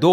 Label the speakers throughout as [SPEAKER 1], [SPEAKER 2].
[SPEAKER 1] 2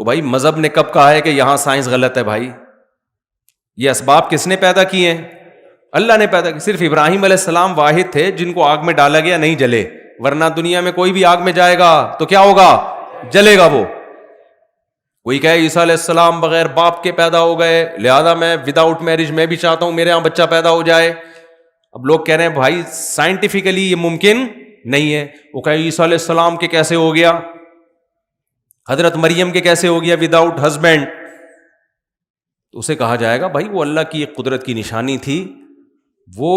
[SPEAKER 1] تو بھائی مذہب نے کب کہا ہے کہ یہاں سائنس غلط ہے؟ بھائی یہ اسباب کس نے پیدا کیے ہیں؟ اللہ نے پیدا کی. صرف ابراہیم علیہ السلام واحد تھے جن کو آگ میں ڈالا گیا نہیں جلے, ورنہ دنیا میں کوئی بھی آگ میں جائے گا تو کیا ہوگا؟ جلے گا. وہ کوئی کہے عیسیٰ علیہ السلام بغیر باپ کے پیدا ہو گئے, لہذا میں وداؤٹ میرج میں بھی چاہتا ہوں میرے یہاں بچہ پیدا ہو جائے. اب لوگ کہہ رہے ہیں بھائی سائنٹیفکلی یہ ممکن نہیں ہے. وہ کہے عیسیٰ علیہ السلام کے کیسے ہو گیا, حضرت مریم کے کیسے ہو گیا وداؤٹ ہسبینڈ؟ تو اسے کہا جائے گا بھائی وہ اللہ کی ایک قدرت کی نشانی تھی, وہ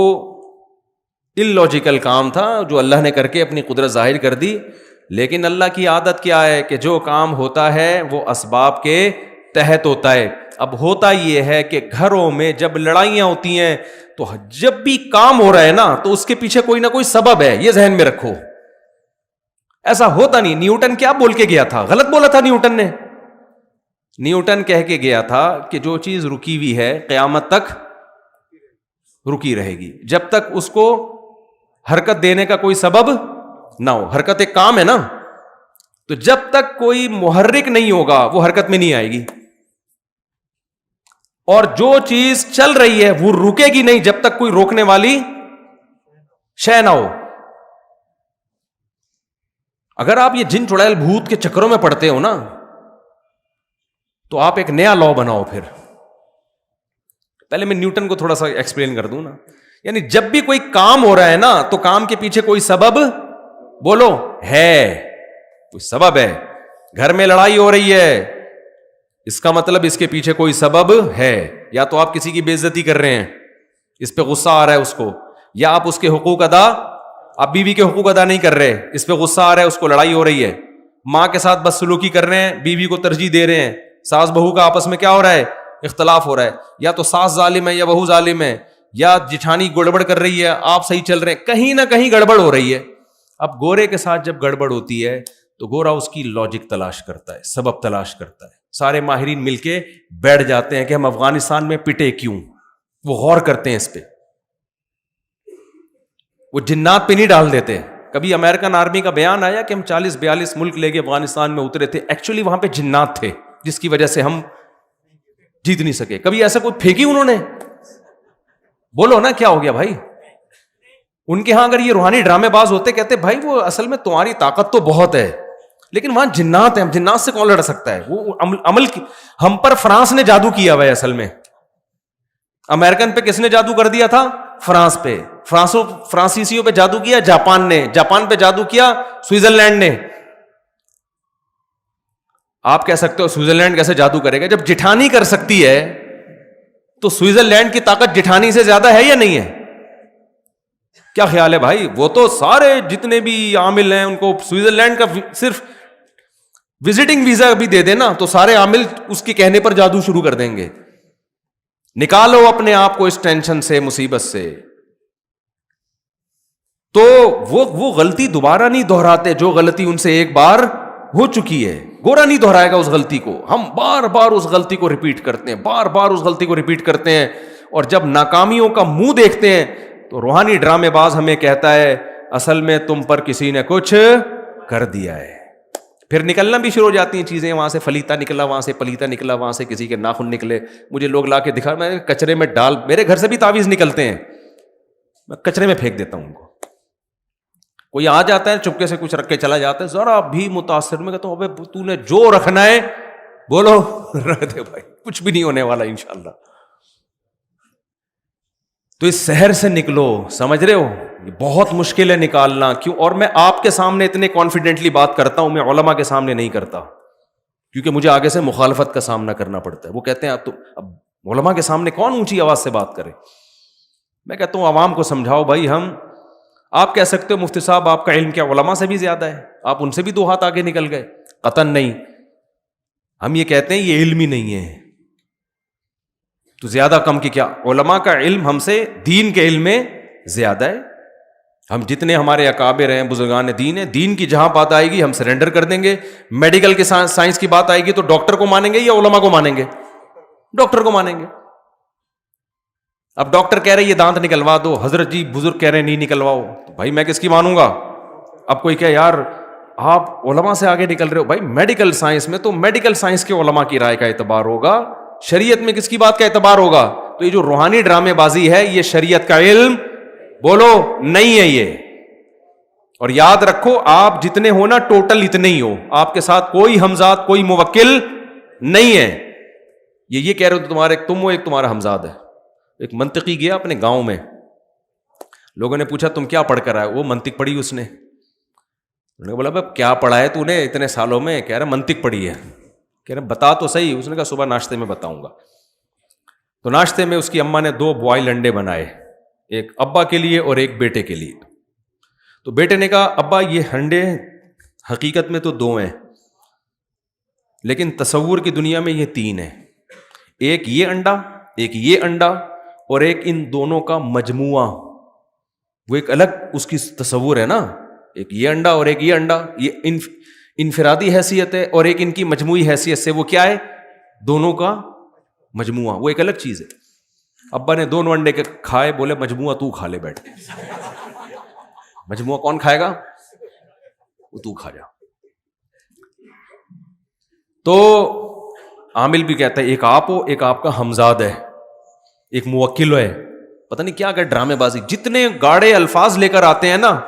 [SPEAKER 1] اللاجیکل کام تھا جو اللہ نے کر کے اپنی قدرت ظاہر کر دی. لیکن اللہ کی عادت کیا ہے کہ جو کام ہوتا ہے وہ اسباب کے تحت ہوتا ہے. اب ہوتا یہ ہے کہ گھروں میں جب لڑائیاں ہوتی ہیں تو جب بھی کام ہو رہا ہے نا تو اس کے پیچھے کوئی نہ کوئی سبب ہے, یہ ذہن میں رکھو. ایسا ہوتا نہیں. نیوٹن کیا بول کے گیا تھا؟ غلط بولا تھا نیوٹن نے. نیوٹن کہہ کے گیا تھا کہ جو چیز رکی ہوئی ہے قیامت تک رکی رہے گی, جب تک اس کو حرکت دینے کا کوئی سبب نہ ہو. حرکت ایک کام ہے نا, تو جب تک کوئی محرک نہیں ہوگا وہ حرکت میں نہیں آئے گی. اور جو چیز چل رہی ہے وہ رکے گی نہیں جب تک کوئی روکنے والی شے نہ ہو. اگر آپ یہ جن چڑیل بھوت کے چکروں میں پڑتے ہو نا تو آپ ایک نیا لا بناؤ. پھر پہلے میں نیوٹن کو تھوڑا سا ایکسپلین کر دوں نا. یعنی جب بھی کوئی کام ہو رہا ہے نا تو کام کے پیچھے کوئی سبب بولو ہے, کوئی سبب ہے. گھر میں لڑائی ہو رہی ہے, اس کا مطلب اس کے پیچھے کوئی سبب ہے. یا تو آپ کسی کی بے عزتی کر رہے ہیں, اس پہ غصہ آ رہا ہے اس کو, یا آپ اس کے حقوق ادا, آپ بیوی کے حقوق ادا نہیں کر رہے, اس پہ غصہ آ رہا ہے, اس کو لڑائی ہو رہی ہے. ماں کے ساتھ بدسلوکی کر رہے ہیں, بیوی کو ترجیح دے رہے ہیں, ساس بہو کا آپس میں کیا ہو رہا ہے؟ اختلاف ہو رہا ہے. یا تو ساس ظالم ہے یا بہو ظالم ہے, یا جٹھانی گڑبڑ کر رہی ہے, آپ صحیح چل رہے ہیں, کہیں نہ کہیں گڑبڑ ہو رہی ہے. اب گورے کے ساتھ جب گڑبڑ ہوتی ہے تو گورا اس کی لاجک تلاش کرتا ہے, سبب تلاش کرتا ہے. سارے ماہرین مل کے بیٹھ جاتے ہیں کہ ہم افغانستان میں پٹے کیوں, وہ غور کرتے ہیں اس پہ. وہ جنات پہ نہیں ڈال دیتے. کبھی امریکن آرمی کا بیان آیا کہ ہم 40-42 ملک لے کے افغانستان میں اترے تھے, ایکچولی وہاں پہ جنات تھے جس کی وجہ سے ہم جیت نہیں سکے. کبھی ایسا کوئی پھینکی انہوں نے؟ بولو نا کیا ہو گیا بھائی. ان کے ہاں اگر یہ روحانی ڈرامے باز ہوتے, کہتے بھائی وہ اصل میں تمہاری طاقت تو بہت ہے لیکن وہاں جنات ہیں, جنات سے کون لڑ سکتا ہے. وہ عمل کی ہم پر فرانس نے جادو کیا ہوا ہے. اصل میں امریکن پہ کس نے جادو کر دیا تھا؟ فرانس پہ. فرانسیسیوں پہ جادو کیا جاپان نے, جاپان پہ جادو کیا سوئٹزرلینڈ نے. آپ کہہ سکتے ہو سوئٹزرلینڈ کیسے جادو کرے گا؟ جب جٹھانی کر سکتی ہے تو سوئٹزرلینڈ کی طاقت جٹھانی سے زیادہ ہے یا نہیں ہے؟ کیا خیال ہے بھائی؟ وہ تو سارے جتنے بھی عامل ہیں ان کو سوئٹزرلینڈ کا صرف وزٹنگ ویزا بھی دے دینا تو سارے عامل اس کے کہنے پر جادو شروع کر دیں گے. نکالو اپنے آپ کو اس ٹینشن سے, مصیبت سے. تو وہ غلطی دوبارہ نہیں دہراتے جو غلطی ان سے ایک بار ہو چکی ہے. گورا نہیں دہرائے گا اس غلطی کو. ہم بار بار اس غلطی کو ریپیٹ کرتے ہیں, بار بار اس غلطی کو ریپیٹ کرتے ہیں, اور جب ناکامیوں کا منہ دیکھتے ہیں تو روحانی ڈرامے باز ہمیں کہتا ہے اصل میں تم پر کسی نے کچھ کر دیا ہے. پھر نکلنا بھی شروع ہو جاتی ہیں چیزیں, وہاں سے فلیتا نکلا, وہاں سے پلیتا نکلا, وہاں سے کسی کے ناخن نکلے. مجھے لوگ لا کے دکھا, میں کچرے میں ڈال, میرے گھر سے بھی تعویذ نکلتے ہیں, میں کچرے میں پھینک دیتا ہوں ان کو. کوئی آ جاتا ہے چپکے سے کچھ رکھ کے چلا جاتا ہے, ذرا بھی متاثر, میں کہتا ہوں ابے تو نے جو رکھنا ہے بولو رکھ دے بھائی, کچھ بھی نہیں ہونے والا انشاءاللہ. تو اس سحر سے نکلو, سمجھ رہے ہو؟ یہ بہت مشکل ہے نکالنا. کیوں؟ اور میں آپ کے سامنے اتنے کانفیڈنٹلی بات کرتا ہوں, میں علماء کے سامنے نہیں کرتا, کیونکہ مجھے آگے سے مخالفت کا سامنا کرنا پڑتا ہے. وہ کہتے ہیں اب علماء کے سامنے کون اونچی آواز سے بات کرے. میں کہتا ہوں عوام کو سمجھاؤ بھائی. آپ کہہ سکتے ہو مفتی صاحب آپ کا علم کیا علماء سے بھی زیادہ ہے, آپ ان سے بھی 2 ہاتھ آگے نکل گئے. قطعاً نہیں. ہم یہ کہتے ہیں یہ علم ہی نہیں ہے تو زیادہ کم کی کیا. علماء کا علم ہم سے دین کے علم میں زیادہ ہے. ہم جتنے ہمارے اکابر ہیں, بزرگان دین ہیں, دین کی جہاں بات آئے گی ہم سرنڈر کر دیں گے. میڈیکل کی سائنس کی بات آئے گی تو ڈاکٹر کو مانیں گے یا علماء کو مانیں گے؟ ڈاکٹر کو مانیں گے. اب ڈاکٹر کہہ رہے یہ دانت نکلوا دو, حضرت جی بزرگ کہہ رہے نہیں نکلواؤ, تو بھائی میں کس کی مانوں گا؟ اب کوئی کہ یار آپ علماء سے آگے نکل رہے ہو. بھائی میڈیکل سائنس میں تو میڈیکل سائنس کے علماء کی رائے کا اعتبار ہوگا, شریعت میں کس کی بات کا اعتبار ہوگا؟ تو یہ جو روحانی ڈرامے بازی ہے یہ شریعت کا علم بولو نہیں ہے یہ. اور یاد رکھو آپ جتنے ہو نا ٹوٹل اتنے ہی ہو, آپ کے ساتھ کوئی ہمزاد کوئی موکل نہیں ہے. یہ کہہ رہے ہو تمہارے تم ہو ایک تمہارا ہمزاد ہے. ایک منطقی گیا اپنے گاؤں میں, لوگوں نے پوچھا تم کیا پڑھ کر آئے؟ وہ منطق پڑھی اس نے. انہوں نے بولا بھائی کیا پڑھا ہے تو نے اتنے سالوں میں؟ کہہ رہا منطق پڑھی ہے. کہہ رہے بتا تو صحیح. اس نے کہا صبح ناشتے میں بتاؤں گا. تو ناشتے میں اس کی اماں نے 2 بوائل انڈے بنائے, ایک ابا کے لیے اور ایک بیٹے کے لیے. تو بیٹے نے کہا ابا یہ انڈے حقیقت میں تو 2 ہیں, لیکن تصور کی دنیا میں یہ 3 ہیں. ایک یہ انڈا, ایک یہ انڈا, اور ایک ان دونوں کا مجموعہ. وہ ایک الگ اس کی تصور ہے نا, ایک یہ انڈا اور ایک یہ انڈا, یہ انفرادی حیثیت ہے, اور ایک ان کی مجموعی حیثیت سے وہ کیا ہے؟ دونوں کا مجموعہ. وہ ایک الگ چیز ہے. ابا نے دونوں انڈے کے کھائے, بولے مجموعہ تو کھا لے بیٹھ. مجموعہ کون کھائے گا؟ وہ تو کھا جا. تو عامل بھی کہتا ہے ایک آپ ہو, ایک آپ کا ہمزاد ہے, ایک موکل ہے. پتہ نہیں کیا کہ ڈرامے بازی, جتنے گاڑے الفاظ لے کر آتے ہیں نا,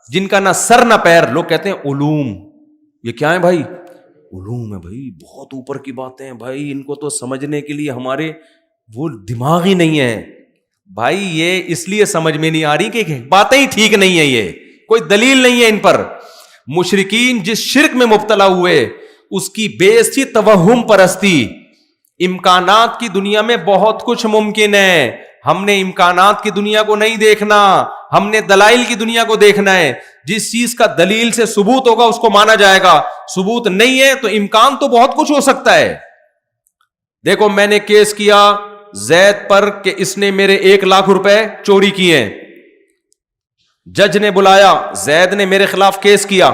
[SPEAKER 1] جن کا نہ سر نہ پیر. لوگ کہتے ہیں علوم, یہ کیا ہے بھائی؟ علوم ہے بھائی, بہت اوپر کی باتیں ہیں بھائی, ان کو تو سمجھنے کے لیے ہمارے وہ دماغ ہی نہیں ہے. بھائی یہ اس لیے سمجھ میں نہیں آ رہی کہ باتیں ہی ٹھیک نہیں ہے, یہ کوئی دلیل نہیں ہے ان پر. مشرکین جس شرک میں مبتلا ہوئے اس کی بیس تھی توہم پرستی. امکانات کی دنیا میں بہت کچھ ممکن ہے, ہم نے امکانات کی دنیا کو نہیں دیکھنا, ہم نے دلائل کی دنیا کو دیکھنا ہے. جس چیز کا دلیل سے ثبوت ہوگا اس کو مانا جائے گا, ثبوت نہیں ہے تو امکان تو بہت کچھ ہو سکتا ہے. دیکھو میں نے کیس کیا زید پر کہ اس نے میرے 1 لاکھ روپے چوری کیے ہیں. جج نے بلایا, زید نے میرے خلاف کیس کیا,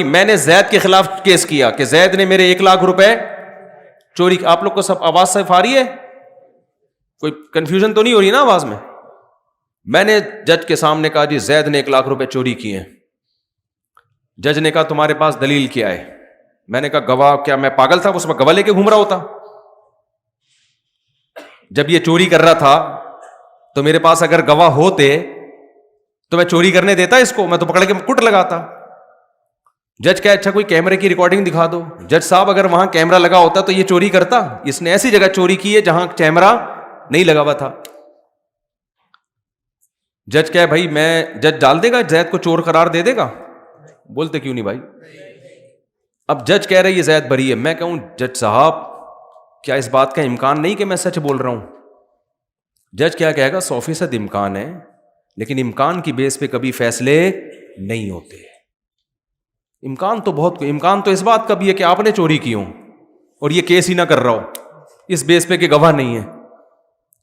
[SPEAKER 1] میں نے زید کے خلاف کیس کیا کہ زید نے میرے 1 لاکھ روپے چوری. آپ لوگ کو سب آواز صحیح آ رہی ہے؟ کوئی کنفیوژن تو نہیں ہو رہی نا آواز میں؟ میں نے جج کے سامنے کہا جی زید نے 1 لاکھ روپے چوری کیے ہیں. جج نے کہا تمہارے پاس دلیل کیا ہے؟ میں نے کہا گواہ. کیا میں پاگل تھا اس میں گواہ لے کے گھوم رہا ہوتا؟ جب یہ چوری کر رہا تھا تو میرے پاس اگر گواہ ہوتے تو میں چوری کرنے دیتا اس کو؟ میں تو پکڑ کے کٹ لگاتا. جج کہا اچھا کوئی کیمرے کی ریکارڈنگ دکھا دو. جج صاحب اگر وہاں کیمرہ لگا ہوتا تو یہ چوری کرتا؟ اس نے ایسی جگہ چوری کی ہے جہاں کیمرہ نہیں لگا ہوا تھا. جج کہا بھائی جج ڈال دے گا زید کو چور قرار دے دے گا؟ بولتے کیوں نہیں بھائی؟ اب جج کہہ رہے یہ زید بری ہے. میں کہوں جج صاحب کیا اس بات کا امکان نہیں کہ میں سچ بول رہا ہوں؟ جج کیا کہے گا 100% امکان ہے, لیکن امکان کی بیس پہ کبھی فیصلے نہیں ہوتے. امکان تو اس بات کا بھی ہے کہ آپ نے چوری کی ہو اور یہ کیس ہی نہ کر رہا ہو, اس بیس پہ کہ گواہ نہیں ہے.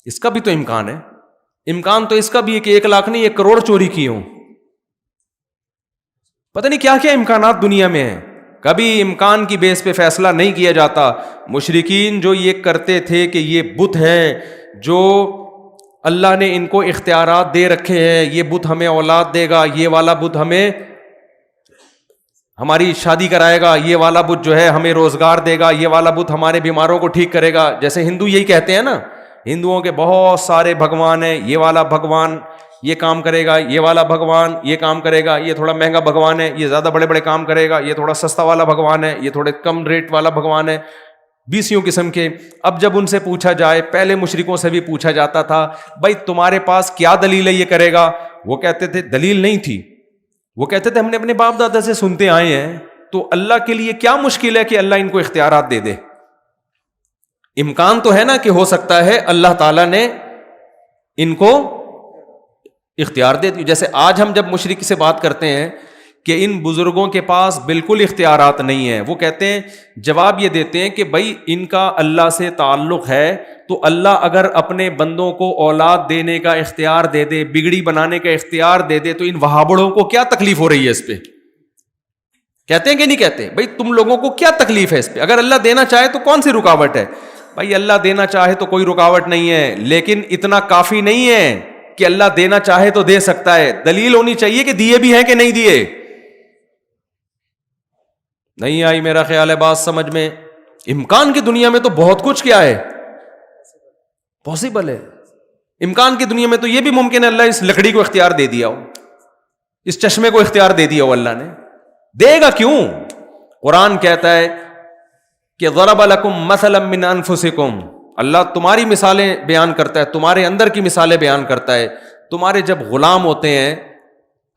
[SPEAKER 1] اس کا بھی تو امکان ہے. امکان تو اس کا بھی ہے کہ 1 لاکھ نہیں 1 کروڑ چوری کی ہوں. پتہ نہیں کیا کیا امکانات دنیا میں ہیں. کبھی امکان کی بیس پہ فیصلہ نہیں کیا جاتا. مشرکین جو یہ کرتے تھے کہ یہ بت ہے جو اللہ نے ان کو اختیارات دے رکھے ہیں, یہ بت ہمیں اولاد دے گا, یہ والا بت ہمیں ہماری شادی کرائے گا, یہ والا بت جو ہے ہمیں روزگار دے گا, یہ والا بت ہمارے بیماروں کو ٹھیک کرے گا. جیسے ہندو یہی کہتے ہیں نا, ہندوؤں کے بہت سارے بھگوان ہیں, یہ والا بھگوان یہ کام کرے گا, یہ والا بھگوان یہ کام کرے گا, یہ تھوڑا مہنگا بھگوان ہے, یہ زیادہ بڑے بڑے کام کرے گا, یہ تھوڑا سستا والا بھگوان ہے, یہ تھوڑے کم ریٹ والا بھگوان ہے. 20 قسم کے. اب جب ان سے پوچھا جائے, پہلے مشرکوں سے بھی پوچھا جاتا تھا بھائی تمہارے پاس کیا دلیل ہے یہ کرے گا؟ وہ کہتے تھے دلیل نہیں تھی, وہ کہتے تھے ہم نے اپنے باپ دادا سے سنتے آئے ہیں, تو اللہ کے لیے کیا مشکل ہے کہ اللہ ان کو اختیارات دے دے؟ امکان تو ہے نا کہ ہو سکتا ہے اللہ تعالیٰ نے ان کو اختیار دے دی. جیسے آج ہم جب مشرک سے بات کرتے ہیں کہ ان بزرگوں کے پاس بالکل اختیارات نہیں ہیں, وہ کہتے ہیں, جواب یہ دیتے ہیں کہ بھائی ان کا اللہ سے تعلق ہے, تو اللہ اگر اپنے بندوں کو اولاد دینے کا اختیار دے دے, بگڑی بنانے کا اختیار دے دے, تو ان وہابڑوں کو کیا تکلیف ہو رہی ہے اس پہ؟ کہتے ہیں کہ نہیں کہتے؟ بھائی تم لوگوں کو کیا تکلیف ہے اس پہ؟ اگر اللہ دینا چاہے تو کون سی رکاوٹ ہے؟ بھائی اللہ دینا چاہے تو کوئی رکاوٹ نہیں ہے, لیکن اتنا کافی نہیں ہے کہ اللہ دینا چاہے تو دے سکتا ہے. دلیل ہونی چاہیے کہ دیے بھی ہیں کہ نہیں دیے. نہیں آئی میرا خیال ہے بات سمجھ میں. امکان کی دنیا میں تو بہت کچھ کیا ہے پاسبل ہے. امکان کی دنیا میں تو یہ بھی ممکن ہے اللہ اس لکڑی کو اختیار دے دیا ہو, اس چشمے کو اختیار دے دیا ہو. اللہ نے دے گا کیوں؟ قرآن کہتا ہے کہ ضرب لکم مثلا من انفسکم, اللہ تمہاری مثالیں بیان کرتا ہے, تمہارے اندر کی مثالیں بیان کرتا ہے. تمہارے جب غلام ہوتے ہیں,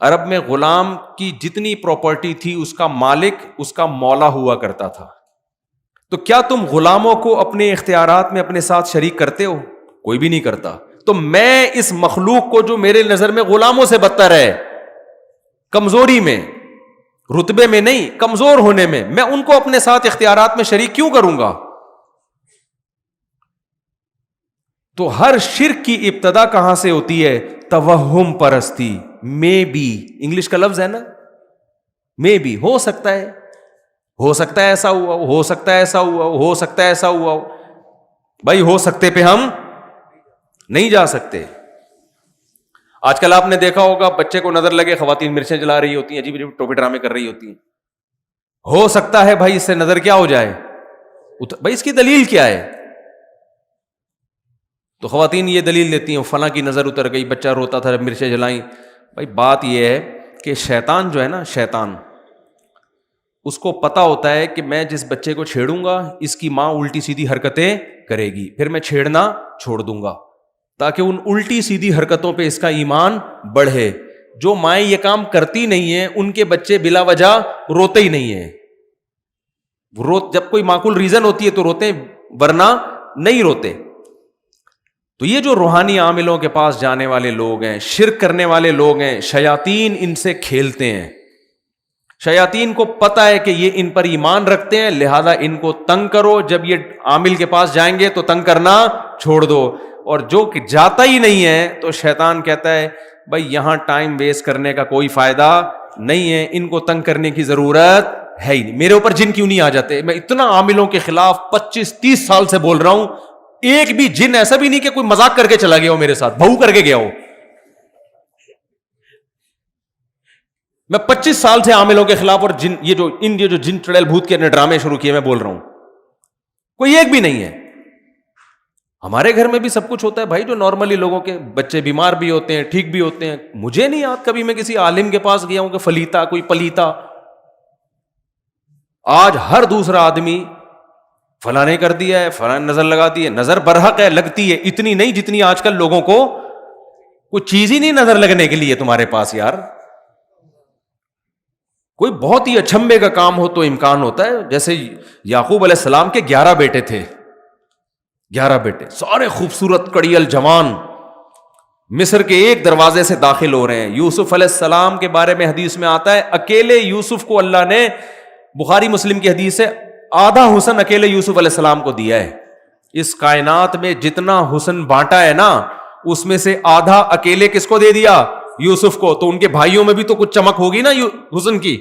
[SPEAKER 1] عرب میں غلام کی جتنی پراپرٹی تھی اس کا مالک اس کا مولا ہوا کرتا تھا. تو کیا تم غلاموں کو اپنے اختیارات میں اپنے ساتھ شریک کرتے ہو؟ کوئی بھی نہیں کرتا. تو میں اس مخلوق کو جو میرے نظر میں غلاموں سے بدتر ہے, کمزوری میں, رتبے میں نہیں, کمزور ہونے میں ان کو اپنے ساتھ اختیارات میں شریک کیوں کروں گا؟ تو ہر شرک کی ابتدا کہاں سے ہوتی ہے؟ توہم پرستی. مے بی انگلش کا لفظ ہے نا, مے بی, ہو سکتا ہے, ہو سکتا ہے ایسا ہوا, ہو سکتا ہے ایسا ہوا, ہو سکتا ہے ایسا ہوا. بھائی ہو سکتے پہ ہم نہیں جا سکتے. آج کل آپ نے دیکھا ہوگا بچے کو نظر لگے خواتین مرچیں جلا رہی ہوتی ہیں, عجیب عجیب ٹوپی ڈرامے کر رہی ہوتی ہیں. ہو سکتا ہے بھائی اس سے نظر کیا ہو جائے, بھائی اس کی دلیل کیا ہے؟ تو خواتین یہ دلیل دیتی ہیں فلاں کی نظر اتر گئی, بچہ روتا تھا جب مرچیں جلائیں. بھائی بات یہ ہے کہ شیطان جو ہے نا, شیطان اس کو پتا ہوتا ہے کہ میں جس بچے کو چھیڑوں گا اس کی ماں الٹی سیدھی حرکتیں کرے گی, پھر میں چھیڑنا چھوڑ دوں گا تاکہ ان الٹی سیدھی حرکتوں پہ اس کا ایمان بڑھے. جو مائیں یہ کام کرتی نہیں ہیں ان کے بچے بلا وجہ روتے ہی نہیں ہیں. جب کوئی معقول ریزن ہوتی ہے تو روتے ہیں, ورنہ نہیں روتے. تو یہ جو روحانی عاملوں کے پاس جانے والے لوگ ہیں, شرک کرنے والے لوگ ہیں, شیاطین ان سے کھیلتے ہیں. شیاطین کو پتا ہے کہ یہ ان پر ایمان رکھتے ہیں, لہذا ان کو تنگ کرو. جب یہ عامل کے پاس جائیں گے تو تنگ کرنا چھوڑ دو, اور جو کہ جاتا ہی نہیں ہے تو شیطان کہتا ہے بھائی یہاں ٹائم ویسٹ کرنے کا کوئی فائدہ نہیں ہے, ان کو تنگ کرنے کی ضرورت ہے ہی نہیں. میرے اوپر جن کیوں نہیں آ جاتے؟ میں اتنا عاملوں کے خلاف 25-30 سال سے بول رہا ہوں, ایک بھی جن ایسا بھی نہیں کہ کوئی مذاق کر کے چلا گیا ہو میرے ساتھ, بہو کر کے گیا ہو. میں 25 سال سے عاملوں کے خلاف, اور جن یہ جو جن چڑیل بھوت کے ڈرامے شروع کیے میں بول رہا ہوں, کوئی ایک بھی نہیں ہے. ہمارے گھر میں بھی سب کچھ ہوتا ہے بھائی, جو نارملی لوگوں کے بچے بیمار بھی ہوتے ہیں, ٹھیک بھی ہوتے ہیں. مجھے نہیں یاد کبھی میں کسی عالم کے پاس گیا ہوں کہ فلیتا کوئی پلیتا. آج ہر دوسرا آدمی فلاں نے کر دیا ہے, فلاں نظر لگا دی ہے. نظر برحق ہے, لگتی ہے, اتنی نہیں جتنی آج کل لوگوں کو کوئی چیز ہی نہیں نظر لگنے کے لیے تمہارے پاس. یار کوئی بہت ہی اچھمبے کا کام ہو تو امکان ہوتا ہے. جیسے یعقوب علیہ السلام کے 11 بیٹے تھے, 11 بیٹے سارے خوبصورت کڑیل جوان, مصر کے ایک دروازے سے داخل ہو رہے ہیں. یوسف علیہ السلام کے بارے میں حدیث میں آتا ہے اکیلے یوسف کو اللہ نے, بخاری مسلم کی حدیث ہے, آدھا حسن اکیلے یوسف علیہ السلام کو دیا ہے. اس کائنات میں جتنا حسن بانٹا ہے نا, اس میں سے آدھا اکیلے کس کو دے دیا؟ یوسف کو. تو ان کے بھائیوں میں بھی تو کچھ چمک ہوگی نا حسن کی.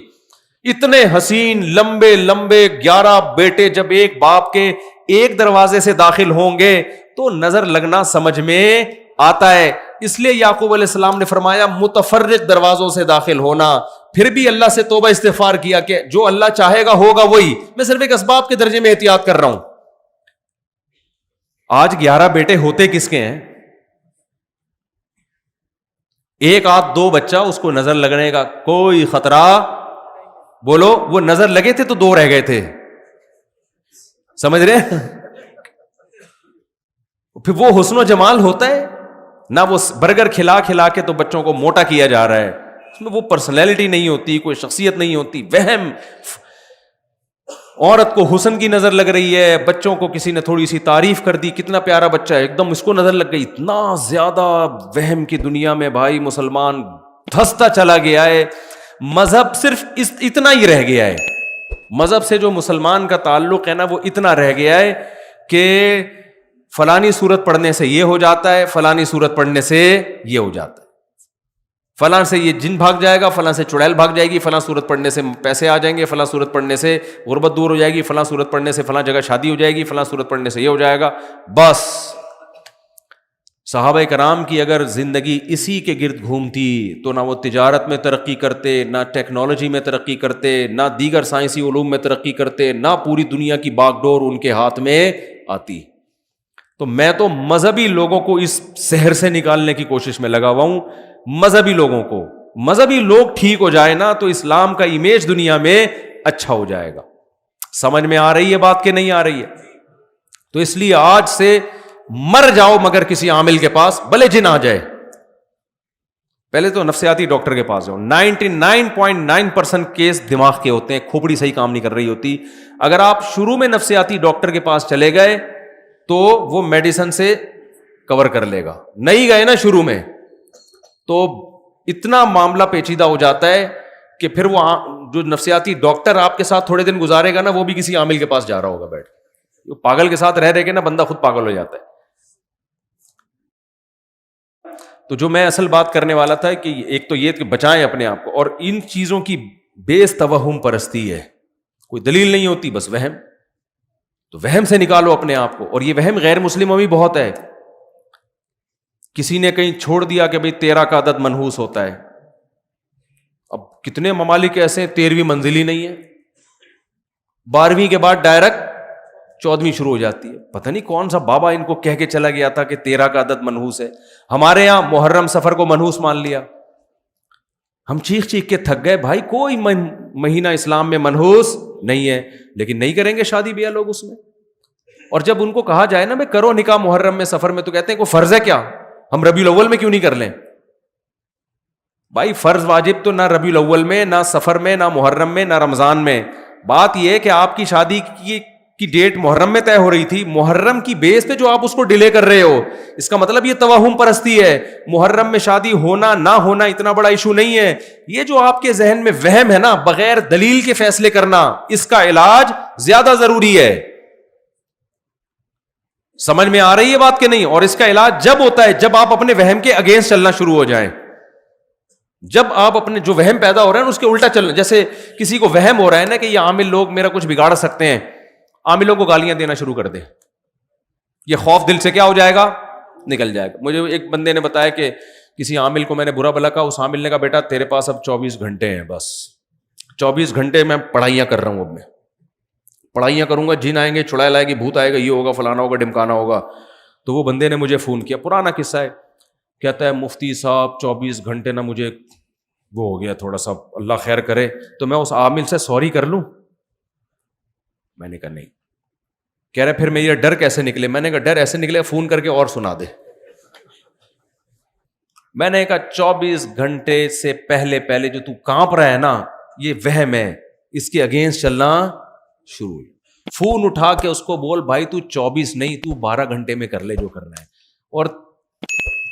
[SPEAKER 1] اتنے حسین لمبے لمبے 11 بیٹے جب ایک باپ کے ایک دروازے سے داخل ہوں گے تو نظر لگنا سمجھ میں آتا ہے. اس لیے یعقوب علیہ السلام نے فرمایا متفرق دروازوں سے داخل ہونا. پھر بھی اللہ سے توبہ استغفار کیا کہ جو اللہ چاہے گا ہوگا وہی, میں صرف ایک اسباب کے درجے میں احتیاط کر رہا ہوں. آج 11 بیٹے ہوتے کس کے ہیں؟ ایک آدھ دو بچہ, اس کو نظر لگنے کا کوئی خطرہ, بولو وہ نظر لگے تھے تو 2 رہ گئے تھے, سمجھ رہے؟ پھر وہ حسن و جمال ہوتا ہے نہ, وہ برگر کھلا کھلا کے تو بچوں کو موٹا کیا جا رہا ہے, اس میں وہ پرسنالٹی نہیں ہوتی, کوئی شخصیت نہیں ہوتی. وہم, عورت کو حسن کی نظر لگ رہی ہے, بچوں کو کسی نے تھوڑی سی تعریف کر دی, کتنا پیارا بچہ ہے, ایک دم اس کو نظر لگ گئی. اتنا زیادہ وہم کی دنیا میں بھائی مسلمان دھستا چلا گیا ہے. مذہب صرف اتنا ہی رہ گیا ہے. مذہب سے جو مسلمان کا تعلق ہے نا وہ اتنا رہ گیا ہے کہ فلانی صورت پڑھنے سے یہ ہو جاتا ہے, فلانی صورت پڑھنے سے یہ ہو جاتا ہے, فلاں سے یہ جن بھاگ جائے گا, فلاں سے چڑیل بھاگ جائے گی, فلاں صورت پڑھنے سے پیسے آ جائیں گے, فلاں صورت پڑھنے سے غربت دور ہو جائے گی, فلاں صورت پڑھنے سے فلاں جگہ شادی ہو جائے گی, فلاں صورت پڑھنے سے یہ ہو جائے گا. بس صحابہ کرام کی اگر زندگی اسی کے گرد گھومتی تو نہ وہ تجارت میں ترقی کرتے، نہ ٹیکنالوجی میں ترقی کرتے، نہ دیگر سائنسی علوم میں ترقی کرتے، نہ پوری دنیا کی باغ ڈور ان کے ہاتھ میں آتی۔ تو میں تو مذہبی لوگوں کو اس سحر سے نکالنے کی کوشش میں لگا ہوا ہوں۔ مذہبی لوگوں کو، مذہبی لوگ ٹھیک ہو جائے نا تو اسلام کا امیج دنیا میں اچھا ہو جائے گا۔ سمجھ میں آ رہی ہے بات کہ نہیں آ رہی ہے؟ تو اس لیے آج سے مر جاؤ مگر کسی عامل کے پاس، بھلے جن آ جائے، پہلے تو نفسیاتی ڈاکٹر کے پاس جاؤ۔ 99.9% کیس دماغ کے ہوتے ہیں، کھوپڑی صحیح کام نہیں کر رہی ہوتی۔ اگر آپ شروع میں نفسیاتی ڈاکٹر کے پاس چلے گئے تو وہ میڈیسن سے کور کر لے گا، نہیں گئے نا شروع میں تو اتنا معاملہ پیچیدہ ہو جاتا ہے کہ پھر وہ جو نفسیاتی ڈاکٹر آپ کے ساتھ تھوڑے دن گزارے گا نا، وہ بھی کسی عامل کے پاس جا رہا ہوگا بیٹھ۔ پاگل کے ساتھ رہ کے نا بندہ خود پاگل ہو جاتا ہے۔ تو جو میں اصل بات کرنے والا تھا کہ ایک تو یہ کہ بچائیں اپنے آپ کو، اور ان چیزوں کی بیس توہم پرستی ہے، کوئی دلیل نہیں ہوتی، بس وہم۔ تو وہم سے نکالو اپنے آپ کو، اور یہ وہم غیر مسلموں میں بھی بہت ہے۔ کسی نے کہیں چھوڑ دیا کہ بھئی 13 کا عدد منحوس ہوتا ہے، اب کتنے ممالک ایسے ہیں 13ویں منزل ہی نہیں ہے، 12ویں کے بعد ڈائریکٹ 14ویں شروع ہو جاتی ہے۔ پتہ نہیں کون سا بابا ان کو کہہ کے چلا گیا تھا کہ 13 کا عدد منحوس ہے۔ ہمارے یہاں محرم سفر کو منحوس مان لیا، ہم چیخ چیخ کے تھک گئے، بھائی کوئی مہینہ اسلام میں منحوس نہیں ہے، لیکن نہیں کریں گے شادی بیاہ لوگ اس میں۔ اور جب ان کو کہا جائے نا میں کرو نکاح محرم میں سفر میں، تو کہتے ہیں کوئی فرض ہے کیا، ہم ربیع الاول میں کیوں نہیں کر لیں؟ بھائی فرض واجب تو نہ ربیع الاول میں، نہ سفر میں، نہ محرم میں، نہ رمضان میں۔ بات یہ ہے کہ آپ کی شادی کی ڈیٹ محرم میں طے ہو رہی تھی، محرم کی بیس پہ جو آپ اس کو ڈیلے کر رہے ہو، اس کا مطلب یہ توہم پرستی ہے۔ محرم میں شادی ہونا نہ ہونا اتنا بڑا ایشو نہیں ہے، یہ جو آپ کے ذہن میں وہم ہے نا، بغیر دلیل کے فیصلے کرنا، اس کا علاج زیادہ ضروری ہے۔ سمجھ میں آ رہی ہے بات کہ نہیں؟ اور اس کا علاج جب ہوتا ہے جب آپ اپنے وہم کے اگینسٹ چلنا شروع ہو جائیں، جب آپ اپنے جو وہم پیدا ہو رہا ہے اس کے الٹا چلنا۔ جیسے کسی کو وہم ہو رہا ہے نا کہ یہ عامل لوگ میرا کچھ بگاڑ سکتے ہیں، عاملوں کو گالیاں دینا شروع کر دے، یہ خوف دل سے کیا ہو جائے گا؟ نکل جائے گا۔ مجھے ایک بندے نے بتایا کہ کسی عامل کو میں نے برا بھلا کہا، اس عامل نے کہا بیٹا تیرے پاس اب 24 گھنٹے ہیں، بس 24 گھنٹے میں پڑھائیاں کر رہا ہوں، اب میں پڑھائیاں کروں گا، جن آئیں گے، چڑیل آئے گی، بھوت آئے گا، یہ ہوگا، فلانا ہوگا، ڈمکانا ہوگا۔ تو وہ بندے نے مجھے فون کیا، پرانا قصہ ہے، کہتا ہے مفتی صاحب 24 گھنٹے نہ مجھے وہ ہو گیا تھوڑا سا، اللہ خیر کرے، تو میں اس عامل سے سوری کر لوں؟ میں نے کہا نہیں۔ کہہ رہے پھر میرا ڈر کیسے نکلے؟ میں نے کہا ڈر ایسے نکلے فون کر کے اور سنا دے۔ میں نے کہا 24 گھنٹے سے پہلے جو تو کانپ رہا ہے نا، یہ وہم ہے، اس کے اگینسٹ چلنا شروع۔ فون اٹھا کے اس کو بول بھائی تو 24 نہیں، تو 12 گھنٹے میں کر لے جو کرنا ہے، اور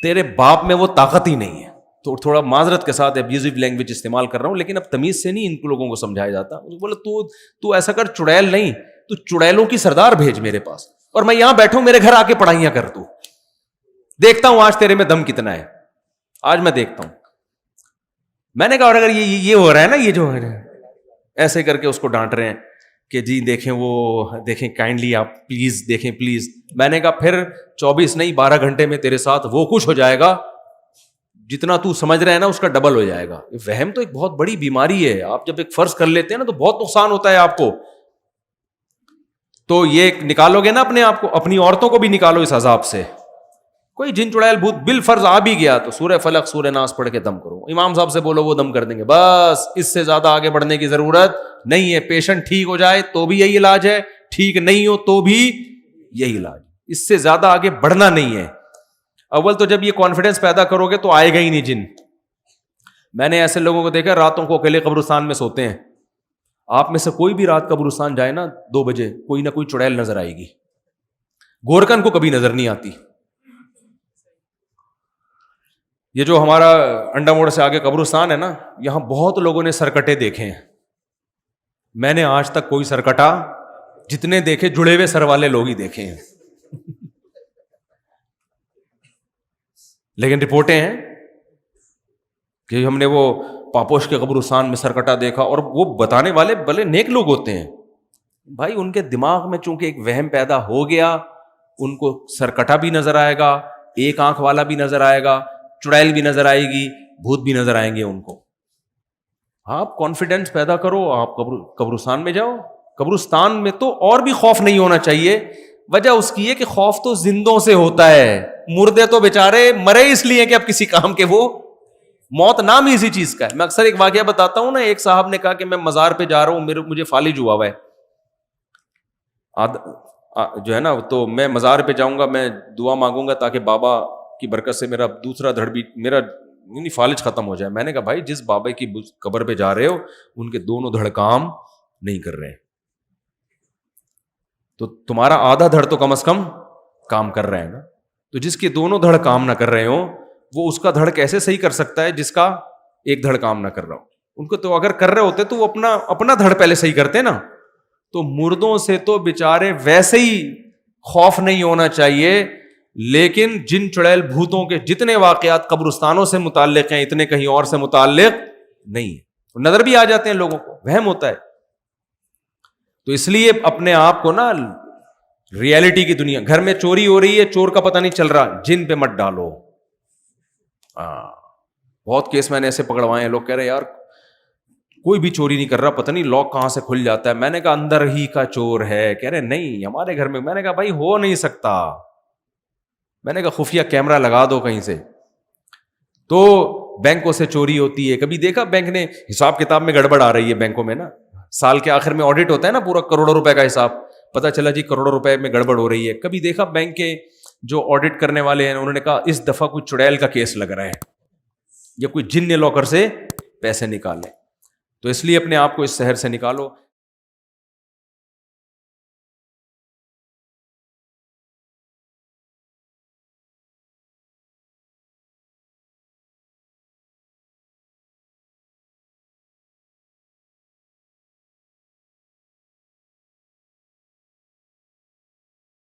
[SPEAKER 1] تیرے باپ میں وہ طاقت ہی نہیں ہے۔ تو تھوڑا معذرت کے ساتھ ابیوزو لینگویج استعمال کر رہا ہوں، لیکن اب تمیز سے نہیں ان لوگوں کو سمجھایا جاتا۔ بولے تو ایسا کر، چڑیل نہیں، تو چڑیلوں کی سردار بھیج میرے پاس، اور میں یہاں بیٹھوں، میرے گھر آ کے پڑھائیاں کر، تو دیکھتا ہوں آج تیرے میں دم کتنا ہے، آج میں دیکھتا ہوں۔ میں نے کہا اور اگر یہ ہو رہا ہے نا، یہ جو ایسے کر کے اس کو ڈانٹ رہے ہیں کہ جی دیکھیں وہ دیکھیں کائنڈلی آپ پلیز دیکھیں پلیز۔ میں نے کہا پھر 24 نہیں 12 گھنٹے میں تیرے ساتھ وہ کچھ ہو جائے گا جتنا تو سمجھ رہے ہیں نا، اس کا ڈبل ہو جائے گا۔ وہم تو ایک بہت بڑی بیماری ہے، آپ جب ایک فرض کر لیتے ہیں نا تو بہت نقصان ہوتا ہے آپ کو۔ تو یہ نکالو گے نا اپنے آپ کو، اپنی عورتوں کو بھی نکالو اس عذاب سے۔ کوئی جن چڑیل بھوت بالفرض آ بھی گیا تو سورہ فلق سورہ ناس پڑھ کے دم کرو، امام صاحب سے بولو وہ دم کر دیں گے، بس اس سے زیادہ آگے بڑھنے کی ضرورت نہیں ہے۔ پیشنٹ ٹھیک ہو جائے تو بھی یہی علاج ہے، ٹھیک نہیں ہو تو بھی یہی علاج، اس سے زیادہ آگے بڑھنا نہیں ہے۔ اول تو جب یہ کانفیڈنس پیدا کرو گے تو آئے گا ہی نہیں جن۔ میں نے ایسے لوگوں کو دیکھا راتوں کو اکیلے قبرستان میں سوتے ہیں۔ آپ میں سے کوئی بھی رات قبرستان جائے نا 2 بجے، کوئی نہ کوئی چڑیل نظر آئے گی، گورکن کو کبھی نظر نہیں آتی۔ یہ جو ہمارا انڈا موڑ سے آگے قبرستان ہے نا، یہاں بہت لوگوں نے سرکٹے دیکھے ہیں، میں نے آج تک کوئی سرکٹا جتنے دیکھے جڑے ہوئے سر والے لوگ ہی دیکھے ہیں، لیکن رپورٹیں ہیں کہ ہم نے وہ پاپوش کے قبرستان میں سرکٹا دیکھا، اور وہ بتانے والے بھلے نیک لوگ ہوتے ہیں، بھائی ان کے دماغ میں چونکہ ایک وہم پیدا ہو گیا، ان کو سرکٹا بھی نظر آئے گا، ایک آنکھ والا بھی نظر آئے گا, چڑیل بھی نظر آئے گی, بھوت بھی نظر آئیں گے ان کو. آپ کانفیڈینس پیدا کرو, آپ قبرستان میں جاؤ. قبرستان میں تو اور بھی خوف نہیں ہونا چاہیے. وجہ اس کی ہے کہ خوف تو زندوں سے ہوتا ہے, مردے تو بیچارے مرے اس لیے کہ اب کسی کام کے, وہ موت نام ہی اسی چیز کا ہے. میں اکثر ایک واقعہ بتاتا ہوں نا, ایک صاحب نے کہا کہ میں مزار پہ جا رہا ہوں, مجھے فالج ہوا ہوا ہے جو ہے نا, تو میں مزار پہ جاؤں گا, میں دعا مانگوں گا تاکہ بابا کی برکت سے میرا دوسرا دھڑ بھی, میرا فالج ختم ہو جائے. میں نے کہا بھائی جس بابا کی قبر پہ جا رہے ہو ان کے دونوں دھڑ کام نہیں کر رہے, تو تمہارا آدھا دھڑ تو کم از کم کام کر رہے ہیں نا. تو جس کے دونوں دھڑ کام نہ کر رہے ہوں وہ اس کا دھڑ کیسے صحیح کر سکتا ہے جس کا ایک دھڑ کام نہ کر رہا ہو. ان کو تو اگر کر رہے ہوتے تو وہ اپنا دھڑ پہلے صحیح کرتے نا. تو مردوں سے تو بیچارے ویسے ہی خوف نہیں ہونا چاہیے, لیکن جن چڑیل بھوتوں کے جتنے واقعات قبرستانوں سے متعلق ہیں اتنے کہیں اور سے متعلق نہیں ہے. نظر بھی آ جاتے ہیں لوگوں کو, وہم ہوتا ہے. تو اس لیے اپنے آپ کو نا ریئلٹی کی دنیا, گھر میں چوری ہو رہی ہے, چور کا پتہ نہیں چل رہا, جن پہ مت ڈالو. بہت کیس میں نے ایسے پکڑوائے ہیں, لوگ کہہ رہے یار کوئی بھی چوری نہیں کر رہا, پتہ نہیں لاک کہاں سے کھل جاتا ہے. میں نے کہا اندر ہی کا چور ہے. کہہ رہے نہیں ہمارے گھر میں. میں نے کہا بھائی ہو نہیں سکتا. میں نے کہا خفیہ کیمرہ لگا دو کہیں سے. تو بینکوں سے چوری ہوتی ہے, کبھی دیکھا بینک نے حساب کتاب میں گڑبڑ آ رہی ہے بینکوں میں نا, سال کے آخر میں آڈٹ ہوتا ہے نا, پورا کروڑوں روپے کا حساب, پتا چلا جی کروڑوں روپے میں گڑبڑ ہو رہی ہے. کبھی دیکھا بینک کے جو آڈٹ کرنے والے ہیں انہوں نے کہا اس دفعہ کوئی چڑیل کا کیس لگ رہا ہے یا کوئی جن نے لاکر سے پیسے نکالے. تو اس لیے اپنے آپ کو اس شہر سے نکالو.